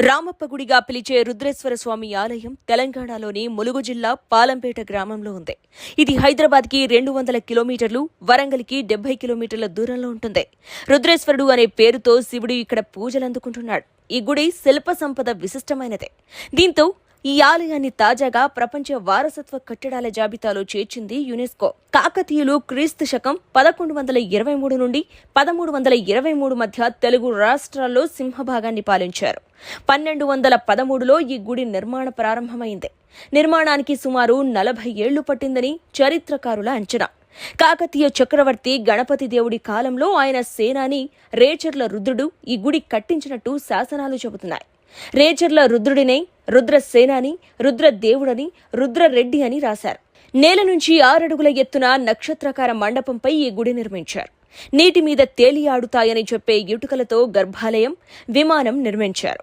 రామప్పగుడిగా పిలిచే రుద్రేశ్వర స్వామి ఆలయం తెలంగాణలోని ములుగు జిల్లా పాలంపేట గ్రామంలో ఉంది. ఇది హైదరాబాద్కి 200 కిలోమీటర్లు, వరంగల్కి 70 కిలోమీటర్ల దూరంలో ఉంటుంది. రుద్రేశ్వరుడు అనే పేరుతో శివుడు ఇక్కడ పూజలందుకుంటున్నాడు. ఈ గుడి శిల్ప సంపద విశిష్టమైనదే. దీంతో ఈ ఆలయాన్ని తాజాగా ప్రపంచ వారసత్వ కట్టడాల జాబితాలో చేర్చింది యునెస్కో. కాకతీయులు క్రీస్తు శకం 1123 నుండి 1323 మధ్య తెలుగు రాష్ట్రాల్లో సింహభాగాన్ని పాలించారు. 1213లో ఈ గుడి నిర్మాణ ప్రారంభమైంది. నిర్మాణానికి సుమారు 40 ఏళ్లు పట్టిందని చరిత్రకారుల అంచనా. కాకతీయ చక్రవర్తి గణపతి దేవుడి కాలంలో ఆయన సేనాని రేచర్ల రుద్రుడు ఈ గుడి కట్టించినట్టు శాసనాలు చెబుతున్నాయి. రేచర్ల రుద్రుడినే రుద్రసేనాని, రుద్రదేవుడని, రుద్రరెడ్డి అని రాశారు. నేల నుంచి 6 అడుగుల ఎత్తున నక్షత్రాకార మండపంపై ఈ గుడి నిర్మించారు. నీటి మీద తేలియాడుతాయని చెప్పే ఇటుకలతో గర్భాలయం, విమానం నిర్మించారు.